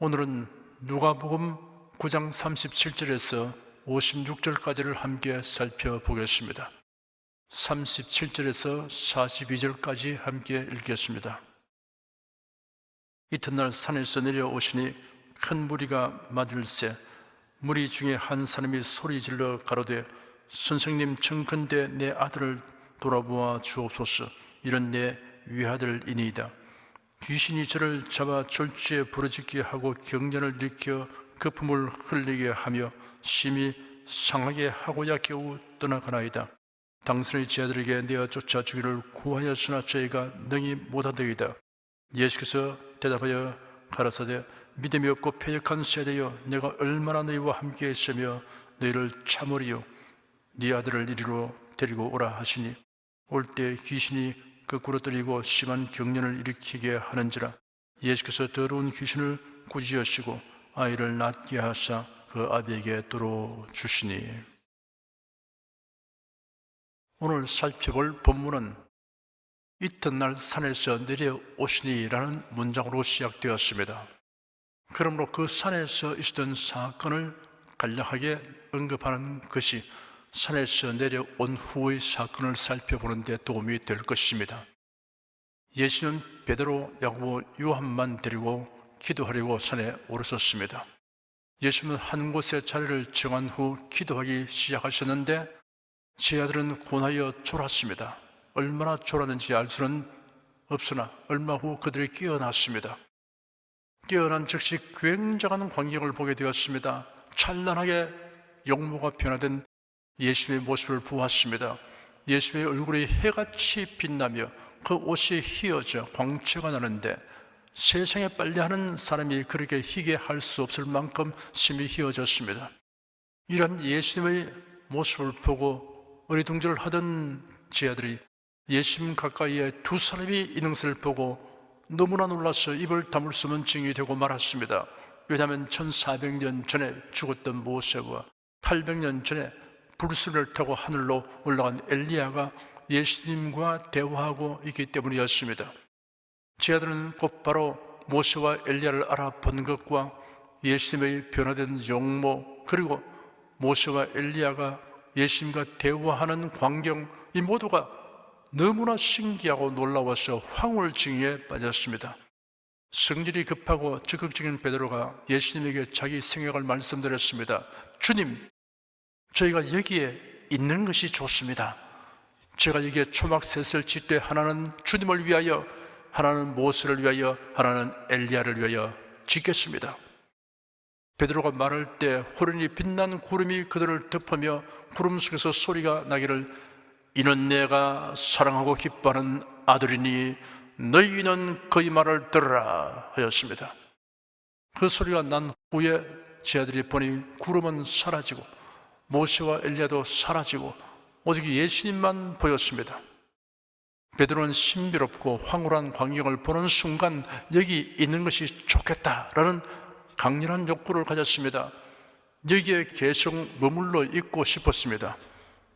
오늘은 누가복음 9장 37절에서 56절까지를 함께 살펴보겠습니다. 37절에서 42절까지 함께 읽겠습니다. 이튿날 산에서 내려오시니 큰 무리가 맞을새 무리 중에 한 사람이 소리질러 가로되 선생님 청컨대 내 아들을 돌아보아 주옵소서. 이런 내 외아들이니이다. 귀신이 저를 잡아 졸지에 부르짖게 하고 경련을 일으켜 거품을 흘리게 하며 심히 상하게 하고야 겨우 떠나가나이다. 당신의 제자들에게 내어 쫓아 주기를 구하였으나 저희가 능히 못하더이다. 예수께서 대답하여 가라사대 믿음이 없고 패역한 세대여, 내가 얼마나 너희와 함께 있으며 너희를 참으리요. 네 아들을 이리로 데리고 오라 하시니 올 때 귀신이 거꾸로 들이고 심한 경련을 일으키게 하는지라. 예수께서 더러운 귀신을 꾸짖으시고 아이를 낫게 하사 그 아비에게 도로 주시니. 오늘 살펴볼 본문은 이튿날 산에서 내려오시니라는 문장으로 시작되었습니다. 그러므로 그 산에서 있었던 사건을 간략하게 언급하는 것이 산에서 내려온 후의 사건을 살펴보는 데 도움이 될 것입니다. 예수는 베드로, 야고보, 요한만 데리고 기도하려고 산에 오르셨습니다. 예수는 한 곳에 자리를 정한 후 기도하기 시작하셨는데 제자들은 고나여 졸았습니다. 얼마나 졸았는지 알 수는 없으나 얼마 후 그들이 깨어났습니다. 깨어난 즉시 굉장한 광경을 보게 되었습니다. 찬란하게 용모가 변화된 예수님의 모습을 보았습니다. 예수님의 얼굴이 해같이 빛나며 그 옷이 휘어져 광채가 나는데 세상에 빨래하는 사람이 그렇게 희게 할 수 없을 만큼 심히 휘어졌습니다. 이런 예수님의 모습을 보고 어리둥절하던 제자들이 예수님 가까이에 두 사람이 있는 것을 보고 너무나 놀라서 입을 다물 수 없는 증이 되고 말았습니다. 왜냐하면 1400년 전에 죽었던 모세와 800년 전에 불수를 타고 하늘로 올라간 엘리야가 예수님과 대화하고 있기 때문이었습니다. 제자들은 곧바로 모세와 엘리야를 알아본 것과 예수님의 변화된 용모, 그리고 모세와 엘리야가 예수님과 대화하는 광경, 이 모두가 너무나 신기하고 놀라워서 황홀증에 빠졌습니다. 성질이 급하고 적극적인 베드로가 예수님에게 자기 생각을 말씀드렸습니다. 주님, 저희가 여기에 있는 것이 좋습니다. 제가 여기에 초막셋을 짓되 하나는 주님을 위하여, 하나는 모세를 위하여, 하나는 엘리야를 위하여 짓겠습니다. 베드로가 말할 때 호련히 빛난 구름이 그들을 덮으며 구름 속에서 소리가 나기를 이는 내가 사랑하고 기뻐하는 아들이니 너희는 그의 말을 들으라 하였습니다. 그 소리가 난 후에 제자들이 보니 구름은 사라지고 모세와 엘리야도 사라지고 오직 예수님만 보였습니다. 베드로는 신비롭고 황홀한 광경을 보는 순간 여기 있는 것이 좋겠다라는 강렬한 욕구를 가졌습니다. 여기에 계속 머물러 있고 싶었습니다.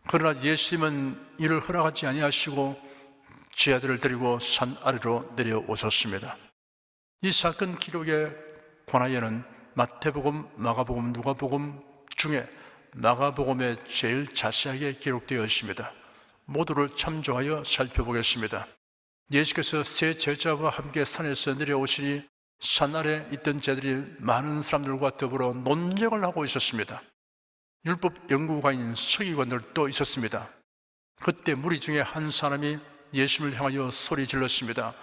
그러나 예수님은 이를 허락하지 아니하시고 제자들을 데리고 산 아래로 내려오셨습니다. 이 사건 기록의 관하에는 마태복음, 마가복음, 누가복음 중에 마가복음에 제일 자세하게 기록되어 있습니다. 모두를 참조하여 살펴보겠습니다. 예수께서 세 제자와 함께 산에서 내려오시니 산 아래 있던 제자들이 많은 사람들과 더불어 논쟁을 하고 있었습니다. 율법 연구가인 서기관들도 있었습니다. 그때 무리 중에 한 사람이 예수님을 향하여 소리 질렀습니다.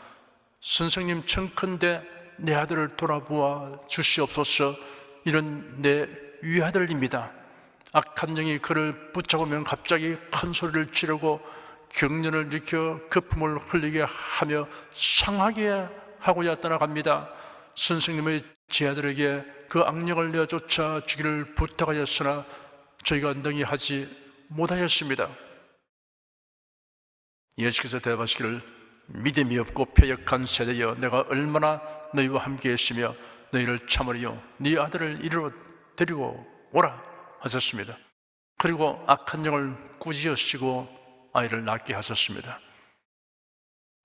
선생님 청컨대 내 아들을 돌아보아 주시옵소서. 이런 내 외아들입니다. 악한 영이 그를 붙잡으면 갑자기 큰 소리를 지르고 경련을 일으켜 거품을 흘리게 하며 상하게 하고야 떠나갑니다. 선생님의 제자들에게 그 악령을 내어 쫓아 주기를 부탁하였으나 저희가 능히 하지 못하였습니다. 예수께서 대답하시기를 믿음이 없고 패역한 세대여, 내가 얼마나 너희와 함께 했으며 너희를 참으리요. 네 아들을 이리로 데리고 오라 하셨습니다. 그리고 악한 영을 꾸짖으시고 아이를 낳게 하셨습니다.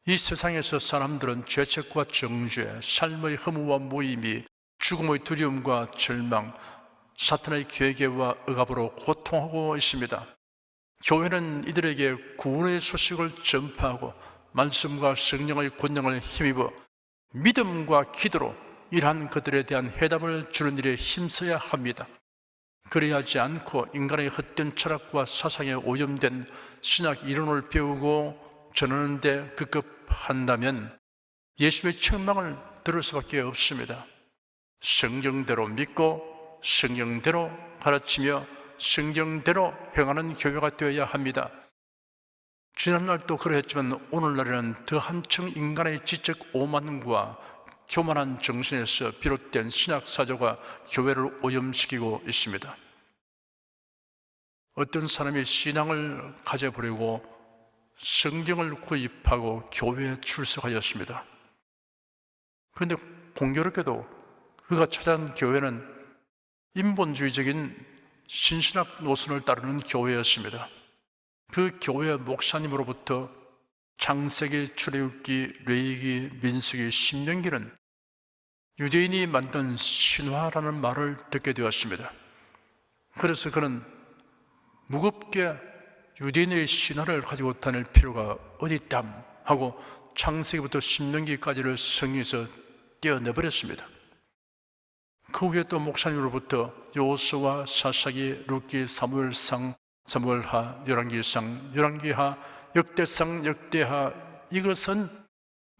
이 세상에서 사람들은 죄책과 정죄, 삶의 허무와 무의미, 죽음의 두려움과 절망, 사탄의 계계와 억압으로 고통하고 있습니다. 교회는 이들에게 구원의 소식을 전파하고 말씀과 성령의 권능을 힘입어 믿음과 기도로 이러한 그들에 대한 해답을 주는 일에 힘써야 합니다. 그래야 하지 않고 인간의 헛된 철학과 사상에 오염된 신학 이론을 배우고 전하는 데 급급한다면 예수의 책망을 들을 수밖에 없습니다. 성경대로 믿고 성경대로 가르치며 성경대로 행하는 교회가 되어야 합니다. 지난날도 그러했지만 오늘날에는 더 한층 인간의 지적 오만과 교만한 정신에서 비롯된 신학사조가 교회를 오염시키고 있습니다. 어떤 사람이 신앙을 가져버리고 성경을 구입하고 교회에 출석하였습니다. 그런데 공교롭게도 그가 찾아간 교회는 인본주의적인 신신학 노선을 따르는 교회였습니다. 그 교회 목사님으로부터 창세기, 출애굽기, 레위기, 민수기, 신명기는 유대인이 만든 신화라는 말을 듣게 되었습니다. 그래서 그는 무겁게 유대인의 신화를 가지고 다닐 필요가 어디 있담 하고 창세기부터 신명기까지를 성경에서 떼어내버렸습니다. 그 후에 또 목사님으로부터 여호수아, 사사기, 룻기, 사무엘상, 사무엘하, 열왕기상, 열왕기하, 역대상, 역대하, 이것은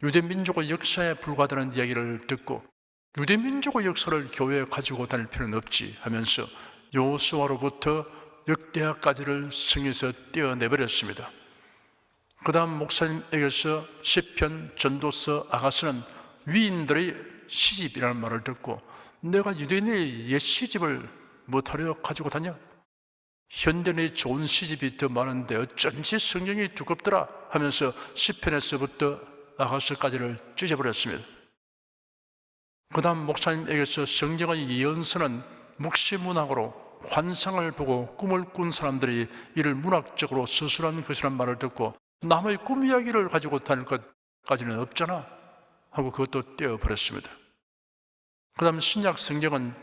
유대민족의 역사에 불과하다는 이야기를 듣고 유대민족의 역사를 교회에 가지고 다닐 필요는 없지 하면서 여호수아로부터 역대하까지를 성경에서 떼어내버렸습니다. 그 다음 목사님에게서 시편, 전도서, 아가서는 위인들의 시집이라는 말을 듣고 내가 유대인의 옛 시집을 못하려 가지고 다녀? 현대인의 좋은 시집이 더 많은데 어쩐지 성경이 두껍더라 하면서 시편에서부터 아가서까지를 찢어버렸습니다. 그 다음 목사님에게서 성경의 예언서는 묵시문학으로 환상을 보고 꿈을 꾼 사람들이 이를 문학적으로 서술한 것이란 말을 듣고 남의 꿈 이야기를 가지고 다닐 것까지는 없잖아 하고 그것도 떼어버렸습니다. 그 다음 신약 성경은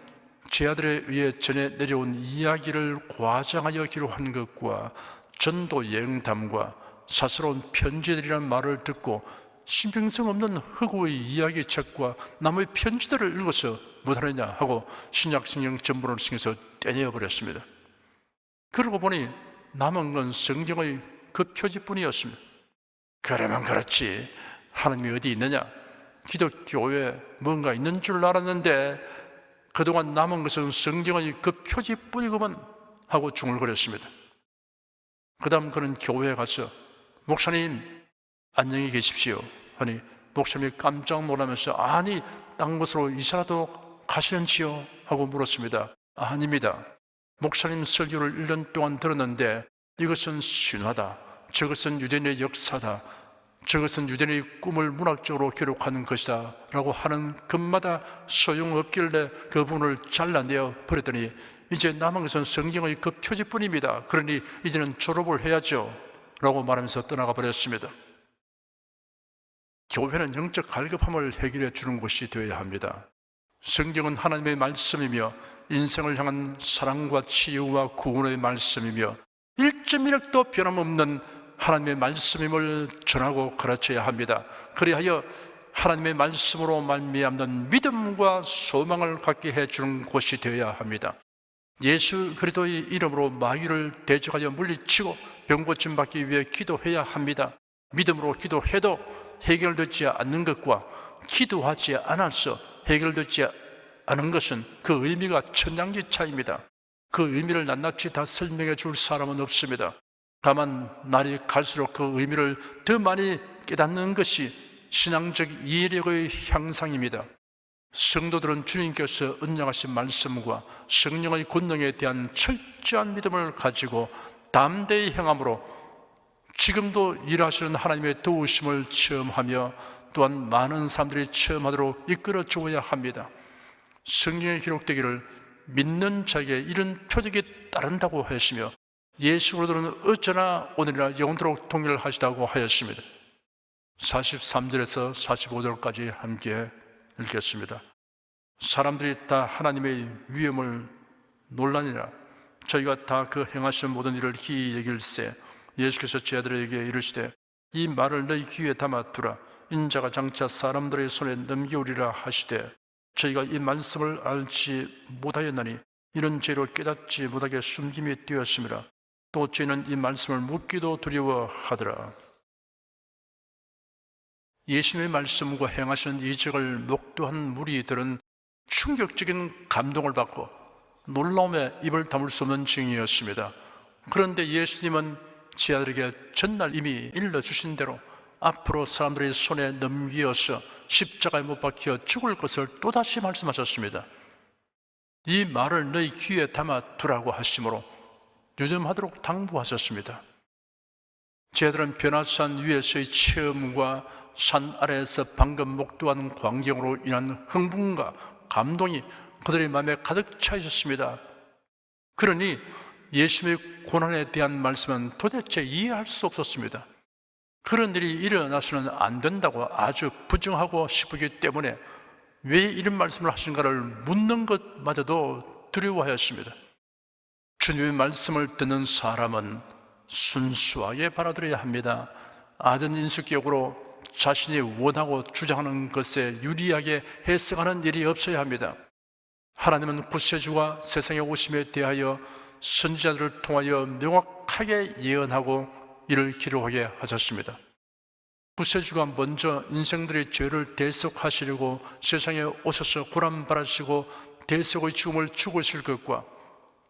제 아들에 의해 전해 내려온 이야기를 과장하여 기록한 것과 전도 여행담과 사스러운 편지들이라는 말을 듣고 신빙성 없는 흑우의 이야기책과 남의 편지들을 읽어서 못하느냐 하고 신약 성경 전부를 성경에서 떼내어버렸습니다. 그러고 보니 남은 건 성경의 그 표지뿐이었습니다. 그러면 그렇지 하나님이 어디 있느냐? 기독교에 뭔가 있는 줄 알았는데 그동안 남은 것은 성경의 그 표지뿐이구만 하고 중얼거렸습니다. 그 다음 그는 교회에 가서 목사님 안녕히 계십시오 하니 목사님이 깜짝 놀라면서 아니 딴 곳으로 이사라도 가시는지요? 하고 물었습니다. 아닙니다. 목사님 설교를 1년 동안 들었는데 이것은 신화다. 저것은 유대인의 역사다. 저것은 유대인의 꿈을 문학적으로 기록하는 것이다 라고 하는 것마다 소용없길래 그 부분을 잘라내어 버렸더니 이제 남은 것은 성경의 그 표지뿐입니다. 그러니 이제는 졸업을 해야죠 라고 말하면서 떠나가 버렸습니다. 교회는 영적 갈급함을 해결해 주는 곳이 되어야 합니다. 성경은 하나님의 말씀이며 인생을 향한 사랑과 치유와 구원의 말씀이며 1.1획도 변함없는 하나님의 말씀임을 전하고 가르쳐야 합니다. 그리하여 하나님의 말씀으로 말미암는 믿음과 소망을 갖게 해주는 곳이 되어야 합니다. 예수 그리스도의 이름으로 마귀를 대적하여 물리치고 병고침 받기 위해 기도해야 합니다. 믿음으로 기도해도 해결되지 않는 것과 기도하지 않아서 해결되지 않은 것은 그 의미가 천양지차입니다. 그 의미를 낱낱이 다 설명해 줄 사람은 없습니다. 다만 날이 갈수록 그 의미를 더 많이 깨닫는 것이 신앙적 이해력의 향상입니다. 성도들은 주님께서 은장하신 말씀과 성령의 권능에 대한 철저한 믿음을 가지고 담대히 행함으로 지금도 일하시는 하나님의 도우심을 체험하며 또한 많은 사람들이 체험하도록 이끌어 주어야 합니다. 성경에 기록되기를 믿는 자에게 이런 표적이 따른다고 하였으며 예수 그리스도는 어쩌나 오늘이나 영원토록 동일하시다고 하였습니다. 43절에서 45절까지 함께 읽겠습니다. 사람들이 다 하나님의 위엄을 논라니라. 저희가 다 그 행하신 모든 일을 희히 여길세. 예수께서 제 아들에게 이르시되 이 말을 너희 귀에 담아두라. 인자가 장차 사람들의 손에 넘겨오리라 하시되 저희가 이 말씀을 알지 못하였나니 이런 죄로 깨닫지 못하게 숨김이 되었음이라. 또 저희는 이 말씀을 묻기도 두려워하더라. 예수님의 말씀과 행하신 이적을 목도한 무리들은 충격적인 감동을 받고 놀라움에 입을 다물 수 없는 증이었습니다. 그런데 예수님은 제 아들에게 전날 이미 일러주신 대로 앞으로 사람들의 손에 넘기어서 십자가에 못 박혀 죽을 것을 또다시 말씀하셨습니다. 이 말을 너희 귀에 담아 두라고 하심으로 유념하도록 당부하셨습니다. 제 아들은 변화산 위에서의 체험과 산 아래에서 방금 목도한 광경으로 인한 흥분과 감동이 그들의 마음에 가득 차 있었습니다. 그러니 예수님의 고난에 대한 말씀은 도대체 이해할 수 없었습니다. 그런 일이 일어나서는 안 된다고 아주 부정하고 싶었기 때문에 왜 이런 말씀을 하신가를 묻는 것마저도 두려워하였습니다. 주님의 말씀을 듣는 사람은 순수하게 받아들여야 합니다. 아전 인수격으로 자신이 원하고 주장하는 것에 유리하게 해석하는 일이 없어야 합니다. 하나님은 구세주가 세상에 오심에 대하여 선지자들을 통하여 명확하게 예언하고 이를 기록하게 하셨습니다. 구세주가 먼저 인생들의 죄를 대속하시려고 세상에 오셔서 고난받으시고 대속의 죽음을 죽으실 것과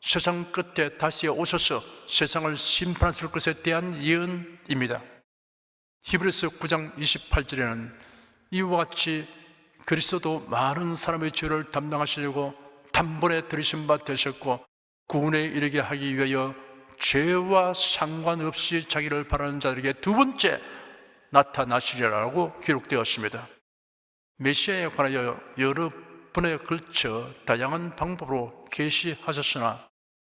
세상 끝에 다시 오셔서 세상을 심판하실 것에 대한 예언입니다. 히브리서 9장 28절에는 이와 같이 그리스도도 많은 사람의 죄를 담당하시려고 단번에 들이신 바 되셨고 구원에 이르게 하기 위하여 죄와 상관없이 자기를 바라는 자들에게 두 번째 나타나시리라고 기록되었습니다. 메시아에 관하여 여러 번에 걸쳐 다양한 방법으로 계시하셨으나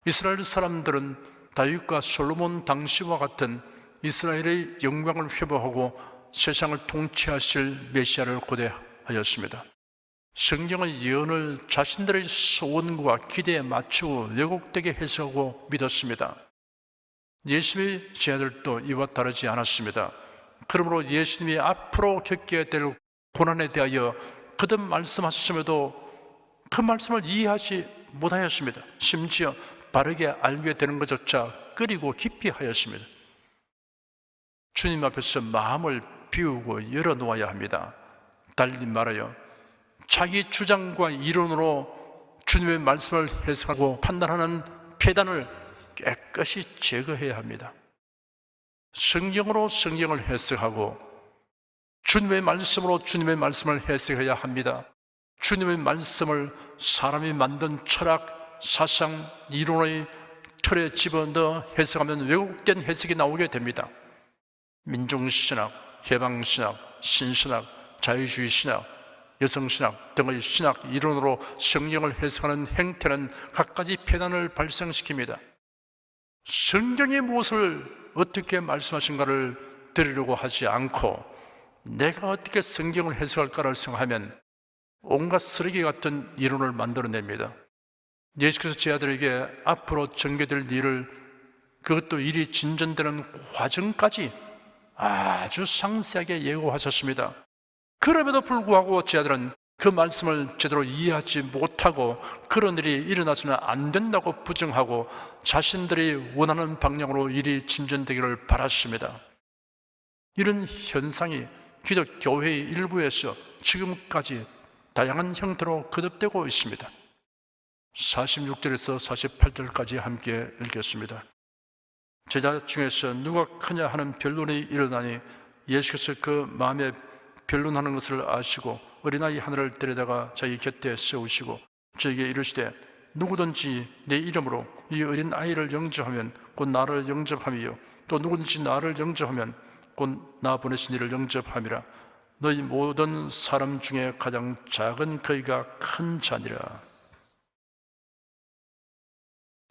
이스라엘 사람들은 다윗과 솔로몬 당시와 같은 이스라엘의 영광을 회복하고 세상을 통치하실 메시아를 고대하였습니다. 성경의 예언을 자신들의 소원과 기대에 맞추어 왜곡되게 해석하고 믿었습니다. 예수님의 제자들도 이와 다르지 않았습니다. 그러므로 예수님이 앞으로 겪게 될 고난에 대하여 거듭 말씀하셨음에도 그 말씀을 이해하지 못하였습니다. 심지어 바르게 알게 되는 것조차 끓이고 깊이 하였습니다. 주님 앞에서 마음을 비우고 열어놓아야 합니다. 달리 말하여 자기 주장과 이론으로 주님의 말씀을 해석하고 판단하는 폐단을 깨끗이 제거해야 합니다. 성경으로 성경을 해석하고 주님의 말씀으로 주님의 말씀을 해석해야 합니다. 주님의 말씀을 사람이 만든 철학, 사상, 이론의 틀에 집어넣어 해석하면 왜곡된 해석이 나오게 됩니다. 민중신학, 해방신학, 신신학, 자유주의 신학, 여성신학 등의 신학 이론으로 성경을 해석하는 행태는 갖가지 폐단을 발생시킵니다. 성경이 무엇을 어떻게 말씀하신가를 들으려고 하지 않고 내가 어떻게 성경을 해석할까를 생각하면 온갖 쓰레기 같은 이론을 만들어냅니다. 예수께서 제 아들에게 앞으로 전개될 일을, 그것도 일이 진전되는 과정까지 아주 상세하게 예고하셨습니다. 그럼에도 불구하고 제 아들은 그 말씀을 제대로 이해하지 못하고 그런 일이 일어나서는 안 된다고 부정하고 자신들이 원하는 방향으로 일이 진전되기를 바랐습니다. 이런 현상이 기독교회의 일부에서 지금까지 다양한 형태로 거듭되고 있습니다. 46절에서 48절까지 함께 읽겠습니다. 제자 중에서 누가 크냐 하는 변론이 일어나니 예수께서 그 마음에 변론하는 것을 아시고 어린아이 하나를 데려다가 자기 곁에 세우시고 저에게 이르시되 누구든지 내 이름으로 이 어린아이를 영접하면 곧 나를 영접함이요 또 누구든지 나를 영접하면 곧 나 보내신 이를 영접함이라. 너희 모든 사람 중에 가장 작은 그이가 큰 자니라.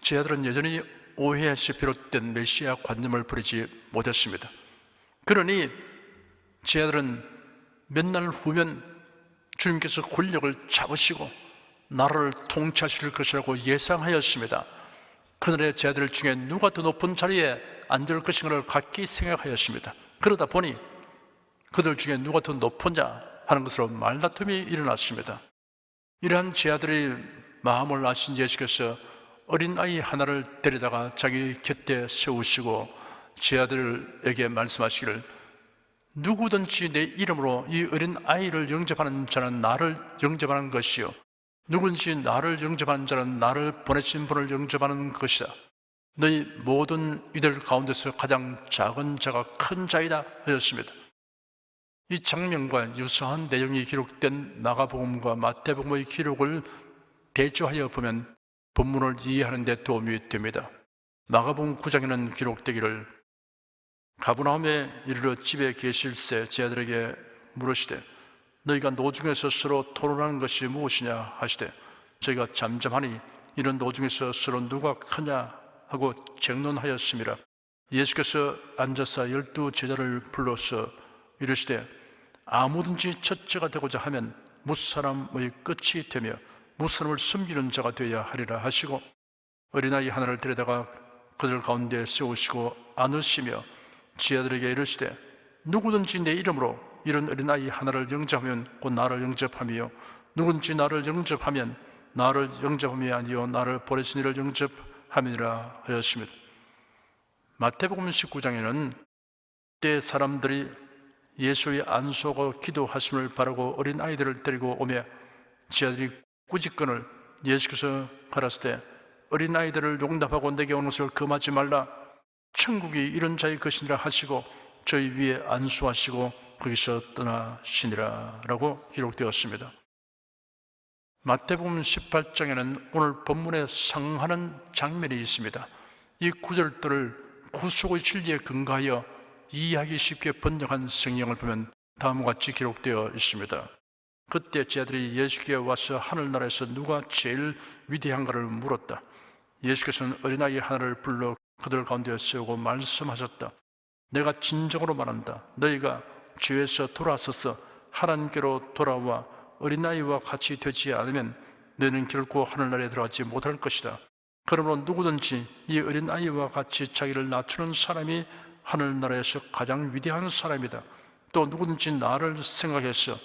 제 아들은 여전히 오해에서 비롯된 메시아 관념을 버리지 못했습니다. 그러니 제 아들은 몇 날 후면 주님께서 권력을 잡으시고 나라를 통치하실 것이라고 예상하였습니다. 그날의 제자들 중에 누가 더 높은 자리에 앉을 것인가를 각기 생각하였습니다. 그러다 보니 그들 중에 누가 더 높으냐 하는 것으로 말다툼이 일어났습니다. 이러한 제자들의 마음을 아신 예수께서 어린아이 하나를 데려다가 자기 곁에 세우시고 제자들에게 말씀하시기를, 누구든지 내 이름으로 이 어린아이를 영접하는 자는 나를 영접하는 것이요, 누구든지 나를 영접하는 자는 나를 보내신 분을 영접하는 것이다. 너희 모든 이들 가운데서 가장 작은 자가 큰 자이다 하였습니다. 이 장면과 유사한 내용이 기록된 마가복음과 마태복음의 기록을 대조하여 보면 본문을 이해하는 데 도움이 됩니다. 마가복음 9장에는 기록되기를, 가버나움에 이르러 집에 계실새 제자들에게 물으시되 너희가 노중에서 서로 토론하는 것이 무엇이냐 하시되 저희가 잠잠하니 이런 노중에서 서로 누가 크냐 하고 쟁론하였음이라. 예수께서 앉아서 12 제자를 불러서 이르시되 아무든지 첫째가 되고자 하면 무사람의 끝이 되며 무사람을 섬기는 자가 되어야 하리라 하시고 어린아이 하나를 데려다가 그들 가운데 세우시고 안으시며 제자들에게 이르시되 누구든지 내 이름으로 이런 어린아이 하나를 영접하면 곧 나를 영접하며 누구든지 나를 영접하면 나를 영접함이 아니요 나를 보내신 이를 영접함이니라 하였습니다. 마태복음 19장에는 때 사람들이 예수의 안수하고 기도하심을 바라고 어린아이들을 데리고 오매 제자들이 꾸짖건을 예수께서 가라사대 어린아이들을 용납하고 내게 오는 것을 금하지 말라. 천국이 이런 자의 것이니라 하시고 저희 위에 안수하시고 거기서 떠나시니라 라고 기록되었습니다. 마태복음 18장에는 오늘 본문에 상하는 장면이 있습니다. 이 구절들을 구속의 진리에 근거하여 이해하기 쉽게 번역한 성경을 보면 다음과 같이 기록되어 있습니다. 그때 제자들이 예수께 와서 하늘나라에서 누가 제일 위대한가를 물었다. 예수께서는 어린아이 하나를 불러 그들 가운데 세우고 말씀하셨다. 내가 진정으로 말한다. 너희가 죄에서 돌아서서 하나님께로 돌아와 어린아이와 같이 되지 않으면 너희는 결코 하늘나라에 들어가지 못할 것이다. 그러므로 누구든지 이 어린아이와 같이 자기를 낮추는 사람이 하늘나라에서 가장 위대한 사람이다. 또 누구든지 나를 생각해서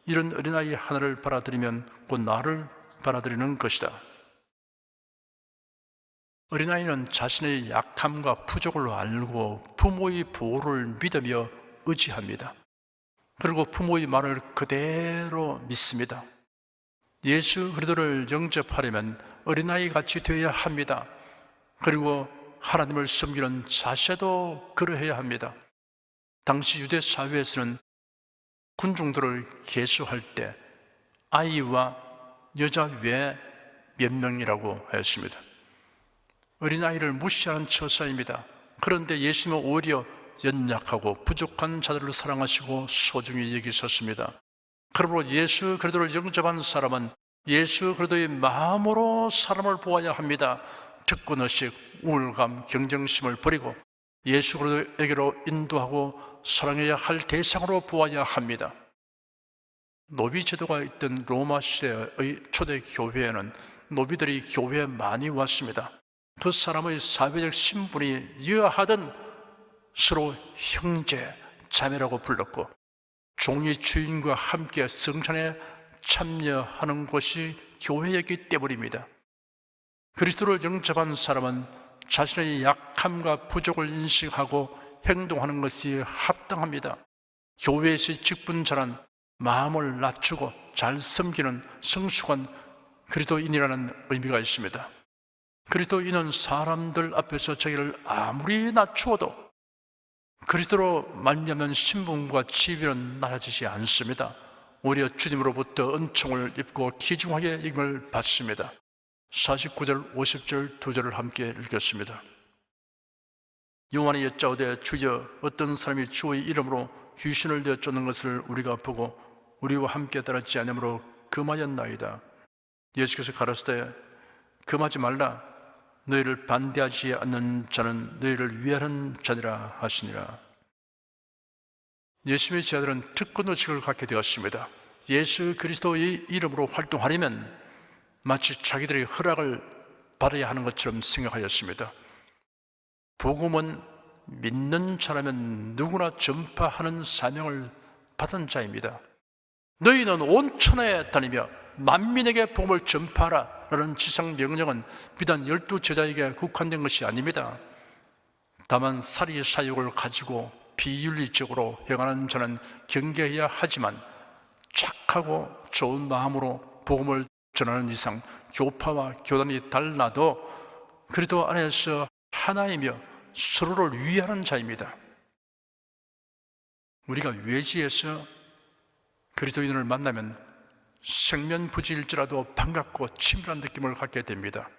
이런 어린아이 하나를 받아들이면 곧 나를 받아들이는 것이다. 어린아이는 자신의 약함과 부족을 알고 부모의 보호를 믿으며 의지합니다. 그리고 부모의 말을 그대로 믿습니다. 예수 그리스도를 영접하려면 어린아이 같이 되어야 합니다. 그리고 하나님을 섬기는 자세도 그러해야 합니다. 당시 유대 사회에서는 군중들을 계수할 때 아이와 여자 외에 몇 명이라고 하였습니다. 어린아이를 무시하는 처사입니다. 그런데 예수님은 오히려 연약하고 부족한 자들을 사랑하시고 소중히 여기셨습니다. 그러므로 예수 그리스도를 영접한 사람은 예수 그리스도의 마음으로 사람을 보아야 합니다. 특권의식, 우울감, 경쟁심을 버리고 예수 그리스도에게로 인도하고 사랑해야 할 대상으로 보아야 합니다. 노비 제도가 있던 로마 시대의 초대 교회에는 노비들이 교회에 많이 왔습니다. 그 사람의 사회적 신분이 이하하던 서로 형제, 자매라고 불렀고 종이 주인과 함께 성찬에 참여하는 것이 교회였기 때문입니다. 그리스도를 영접한 사람은 자신의 약함과 부족을 인식하고 행동하는 것이 합당합니다. 교회에서 직분자는 마음을 낮추고 잘 섬기는 성숙한 그리스도인이라는 의미가 있습니다. 그리스도인은 사람들 앞에서 자기를 아무리 낮추어도 그리스도로 말미암은 신분과 지위는 낮아지지 않습니다. 오히려 주님으로부터 은총을 입고 귀중하게 임을 받습니다. 49절, 50절 두 절을 함께 읽겠습니다. 요한이 여짜오되 주여 어떤 사람이 주의 이름으로 귀신을 내어 쫓는 것을 우리가 보고 우리와 함께 따랐지 않으므로 금하였나이다. 예수께서 가라사대 금하지 말라. 너희를 반대하지 않는 자는 너희를 위하는 자니라 하시니라. 예수님의 제자들은 특권의식을 갖게 되었습니다. 예수 그리스도의 이름으로 활동하려면 마치 자기들의 허락을 받아야 하는 것처럼 생각하였습니다. 복음은 믿는 자라면 누구나 전파하는 사명을 받은 자입니다. 너희는 온 천하에 다니며 만민에게 복음을 전파하라 라는 지상 명령은 비단 12제자에게 국한된 것이 아닙니다. 다만 사리 사욕을 가지고 비윤리적으로 행하는 자는 경계해야 하지만 착하고 좋은 마음으로 복음을 전하는 이상 교파와 교단이 달라도 그래도 안에서 하나이며 서로를 위하는 자입니다. 우리가 외지에서 그리스도인을 만나면 생면부지일지라도 반갑고 친밀한 느낌을 갖게 됩니다.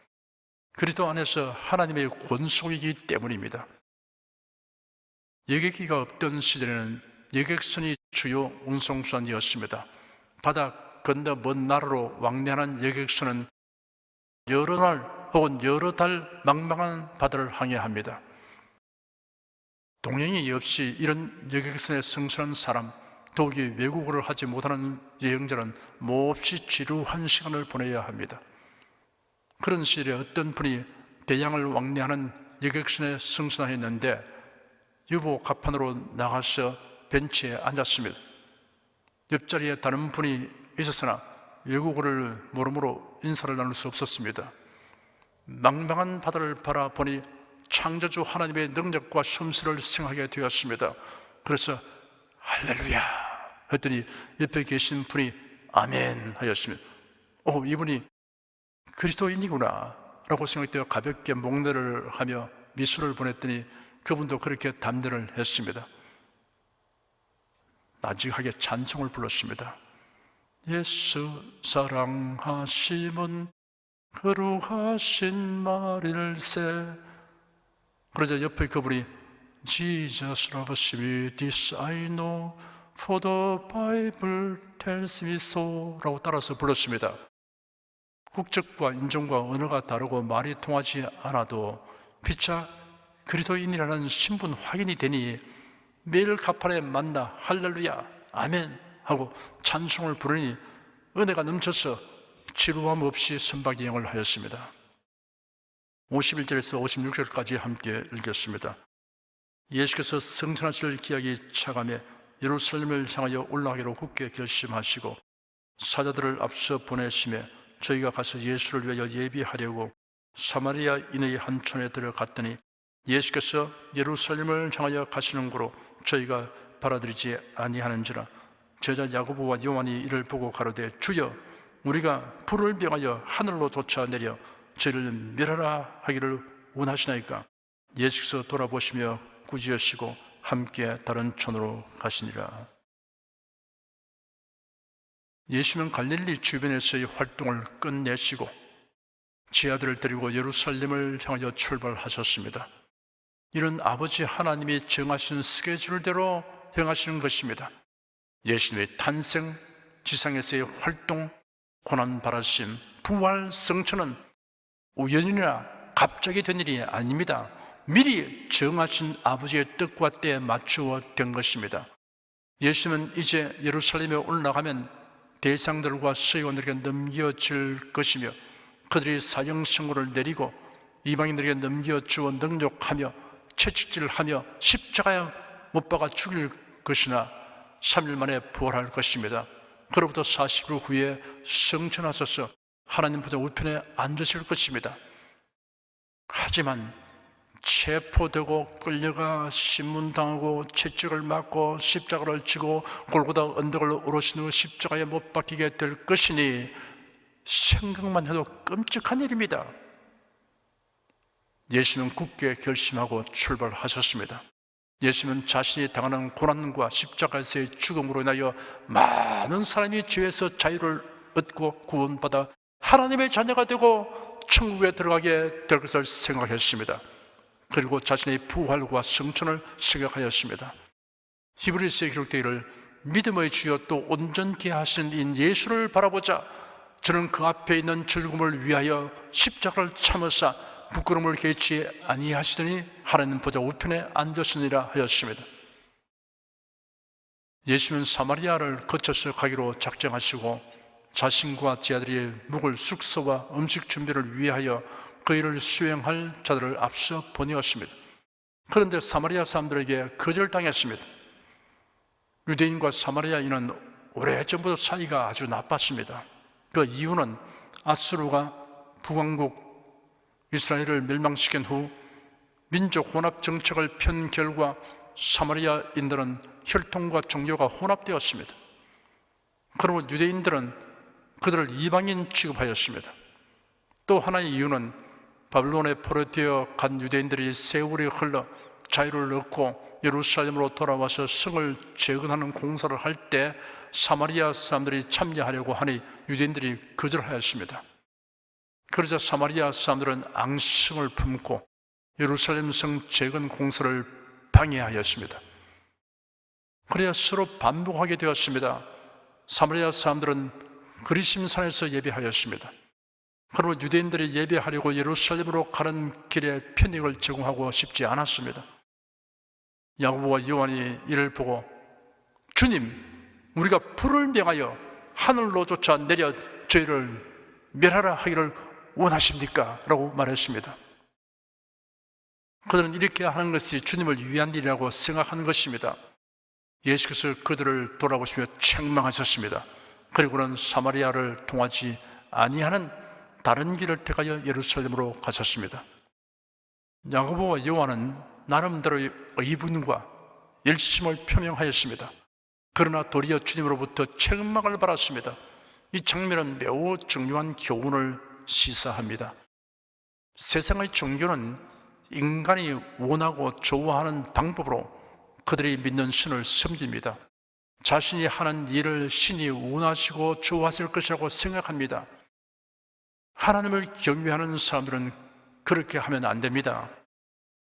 그리스도 안에서 하나님의 권속이기 때문입니다. 여객기가 없던 시대에는 여객선이 주요 운송수단이었습니다. 바다 건너 먼 나라로 왕래하는 여객선은 여러 날 혹은 여러 달 망망한 바다를 항해합니다. 동행이 없이 이런 여객선에 승선한 사람, 더욱이 외국어를 하지 못하는 여행자는 몹시 지루한 시간을 보내야 합니다. 그런 시절에 어떤 분이 대양을 왕래하는 여객선에 승선했는데 유보 갑판으로 나가서 벤치에 앉았습니다. 옆자리에 다른 분이 있었으나 외국어를 모르므로 인사를 나눌 수 없었습니다. 망망한 바다를 바라보니 창조주 하나님의 능력과 솜씨를 생각하게 되었습니다. 그래서 할렐루야 했더니 옆에 계신 분이 아멘 하였습니다. 이분이 그리스도인이구나 라고 생각되어 가볍게 목례를 하며 미소를 보냈더니 그분도 그렇게 담대를 했습니다. 나직하게 찬송을 불렀습니다. 예수 사랑하심은 거룩하신 말일세. 그러자 옆에 그분이 Jesus loves me, this I know, for the Bible tells me so 라고 따라서 불렀습니다. 국적과 인종과 언어가 다르고 말이 통하지 않아도 피차 그리스도인이라는 신분 확인이 되니 매일 가판에 만나 할렐루야 아멘 하고 찬송을 부르니 은혜가 넘쳐서 지루함 없이 선박 여행을 하였습니다. 51절에서 56절까지 함께 읽겠습니다. 예수께서 승천하실 기약이 차감해 예루살렘을 향하여 올라가기로 굳게 결심하시고 사자들을 앞서 보내심에 저희가 가서 예수를 위하여 예비하려고 사마리아 인의 한 촌에 들어갔더니 예수께서 예루살렘을 향하여 가시는 고로 저희가 받아들이지 아니하는지라. 제자 야고보와 요한이 이를 보고 가로되 주여 우리가 불을 명하여 하늘로 쫓아내려 저희를 멸하라 하기를 원하시나이까. 예수께서 돌아보시며 꾸짖으시고 함께 다른 촌으로 가시니라. 예수는 갈릴리 주변에서의 활동을 끝내시고 제자들을 데리고 예루살렘을 향하여 출발하셨습니다. 이런 아버지 하나님이 정하신 스케줄대로 행하시는 것입니다. 예수님의 탄생, 지상에서의 활동, 고난받으심, 부활, 성천은 우연이나 갑자기 된 일이 아닙니다. 미리 정하신 아버지의 뜻과 때에 맞추어 된 것입니다. 예수는 이제 예루살렘에 올라가면 대상들과 서기관들에게 넘겨질 것이며 그들이 사형 선고를 내리고 이방인들에게 넘겨주어 능욕하며 채찍질하며 십자가에 못 박아 죽일 것이나 3일 만에 부활할 것입니다. 그로부터 40일 후에 성천하셔서 하나님 보좌 우편에 앉으실 것입니다. 하지만 체포되고 끌려가 신문당하고 채찍을 맞고 십자가를 지고 골고다 언덕을 오르신 후 십자가에 못 박히게 될 것이니 생각만 해도 끔찍한 일입니다. 예수는 굳게 결심하고 출발하셨습니다. 예수는 자신이 당하는 고난과 십자가에서의 죽음으로 인하여 많은 사람이 죄에서 자유를 얻고 구원받아 하나님의 자녀가 되고 천국에 들어가게 될 것을 생각했습니다. 그리고 자신의 부활과 성천을 생각하였습니다. 히브리서에 기록되기를 믿음의 주여 또 온전케 하신 인 예수를 바라보자 저는 그 앞에 있는 즐거움을 위하여 십자가를 참으사 부끄러움을 개치 아니하시더니 하나님 보좌 우편에 앉으시니라 하였습니다. 예수는 사마리아를 거쳐서 가기로 작정하시고 자신과 제 아들이 묵을 숙소와 음식 준비를 위하여 그 일을 수행할 자들을 앞서 보내었습니다. 그런데 사마리아 사람들에게 거절당했습니다. 유대인과 사마리아인은 오래전부터 사이가 아주 나빴습니다. 그 이유는 아수르가 북왕국 이스라엘을 멸망시킨 후 민족 혼합 정책을 편 결과 사마리아인들은 혈통과 종교가 혼합되었습니다. 그러므로 유대인들은 그들을 이방인 취급하였습니다. 또 하나의 이유는 바벨론에 포로되어 간 유대인들이 세월이 흘러 자유를 얻고 예루살렘으로 돌아와서 성을 재건하는 공사를 할 때 사마리아 사람들이 참여하려고 하니 유대인들이 거절하였습니다. 그러자 사마리아 사람들은 앙심을 품고 예루살렘 성 재건 공사를 방해하였습니다. 그래야 서로 반복하게 되었습니다. 사마리아 사람들은 그리심산에서 예배하였습니다. 그러나 유대인들이 예배하려고 예루살렘으로 가는 길에 편익을 제공하고 싶지 않았습니다. 야고보와 요한이 이를 보고 주님, 우리가 불을 명하여 하늘로조차 내려 저희를 멸하라 하기를 원하십니까? 라고 말했습니다. 그들은 이렇게 하는 것이 주님을 위한 일이라고 생각하는 것입니다. 예수께서 그들을 돌아보시며 책망하셨습니다. 그리고는 사마리아를 통하지 아니하는 다른 길을 택하여 예루살렘으로 가셨습니다. 야고보와 요한은 나름대로의 의분과 열심을 표명하였습니다. 그러나 도리어 주님으로부터 책망을 받았습니다. 이 장면은 매우 중요한 교훈을 시사합니다. 세상의 종교는 인간이 원하고 좋아하는 방법으로 그들이 믿는 신을 섬깁니다. 자신이 하는 일을 신이 원하시고 좋아하실 것이라고 생각합니다. 하나님을 경외하는 사람들은 그렇게 하면 안 됩니다.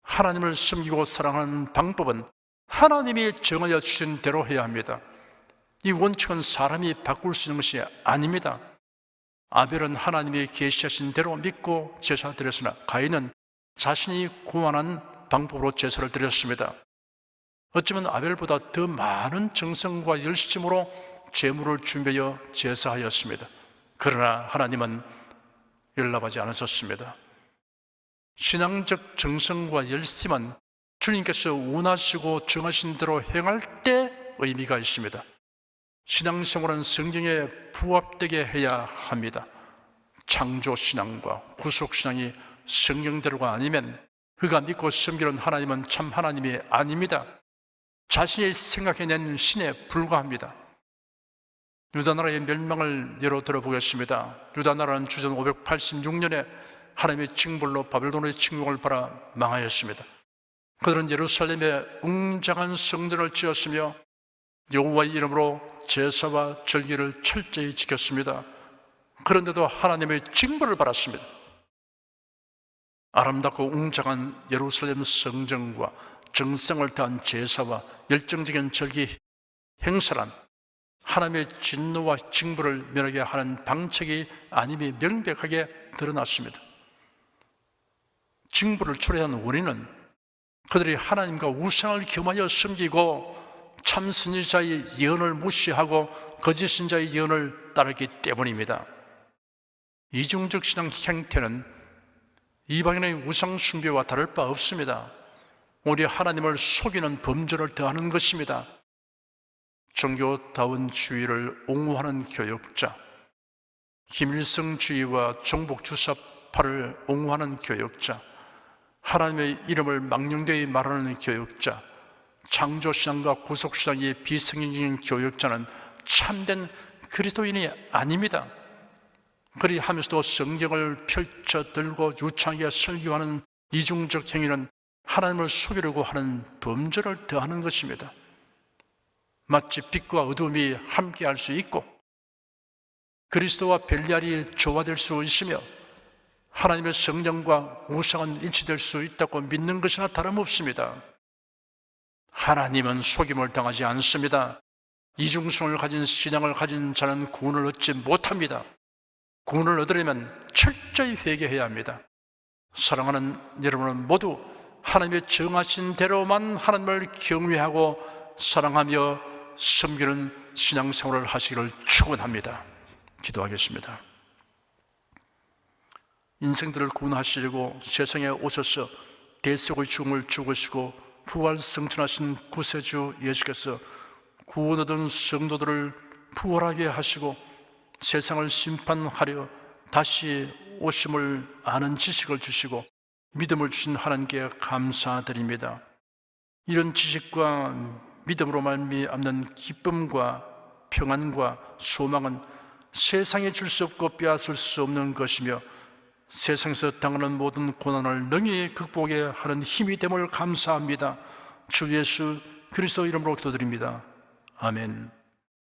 하나님을 섬기고 사랑하는 방법은 하나님이 정하여 주신 대로 해야 합니다. 이 원칙은 사람이 바꿀 수 있는 것이 아닙니다. 아벨은 하나님이 계시하신 대로 믿고 제사 드렸으나 가인은 자신이 고안한 방법으로 제사를 드렸습니다. 어쩌면 아벨보다 더 많은 정성과 열심으로 제물을 준비하여 제사하였습니다. 그러나 하나님은 연락하지 않으셨습니다. 신앙적 정성과 열심은 주님께서 원하시고 정하신 대로 행할 때 의미가 있습니다. 신앙생활은 성경에 부합되게 해야 합니다. 창조신앙과 구속신앙이 성경대로가 아니면 그가 믿고 섬기는 하나님은 참 하나님이 아닙니다. 자신이 생각해낸 신에 불과합니다. 유다나라의 멸망을 예로 들어보겠습니다. 유다나라는 주전 586년에 하나님의 징벌로 바벨론의 침공을 받아 망하였습니다. 그들은 예루살렘에 웅장한 성전을 지었으며 여호와의 이름으로 제사와 절기를 철저히 지켰습니다. 그런데도 하나님의 징벌을 받았습니다. 아름답고 웅장한 예루살렘 성전과 정성을 다한 제사와 열정적인 절기 행사란 하나님의 진노와 징벌을 면하게 하는 방책이 아님이 명백하게 드러났습니다. 징벌을 초래한 원인은 그들이 하나님과 우상을 겸하여 섬기고 참선지자의 예언을 무시하고 거짓 신자의 예언을 따르기 때문입니다. 이중적 신앙 행태는 이방인의 우상 숭배와 다를 바 없습니다. 오히려 하나님을 속이는 범죄를 더하는 것입니다. 종교다운주의를 옹호하는 교역자, 김일성주의와 종북주사파를 옹호하는 교역자, 하나님의 이름을 망령되이 말하는 교역자, 창조신앙과 구속신앙이 비성경적인 교역자는 참된 그리스도인이 아닙니다. 그리하면서도 성경을 펼쳐 들고 유창하게 설교하는 이중적 행위는 하나님을 속이려고 하는 범죄를 더하는 것입니다. 마치 빛과 어둠이 함께할 수 있고 그리스도와 벨리알이 조화될 수 있으며 하나님의 성령과 우상은 일치될 수 있다고 믿는 것이나 다름없습니다. 하나님은 속임을 당하지 않습니다. 이중성을 가진 신앙을 가진 자는 구원을 얻지 못합니다. 구원을 얻으려면 철저히 회개해야 합니다. 사랑하는 여러분은 모두 하나님의 정하신 대로만 하나님을 경외하고 사랑하며 섬기는 신앙생활을 하시기를 축원합니다. 기도하겠습니다. 인생들을 구원하시려고 세상에 오셔서 대속의 죽음을 죽으시고 부활 승천하신 구세주 예수께서 구원 얻은 성도들을 부활하게 하시고 세상을 심판하려 다시 오심을 아는 지식을 주시고 믿음을 주신 하나님께 감사드립니다. 이런 지식과 믿음으로 말미암는 기쁨과 평안과 소망은 세상에 줄 수 없고 빼앗을 수 없는 것이며 세상에서 당하는 모든 고난을 능히 극복해 하는 힘이 됨을 감사합니다. 주 예수 그리스도 이름으로 기도드립니다. 아멘.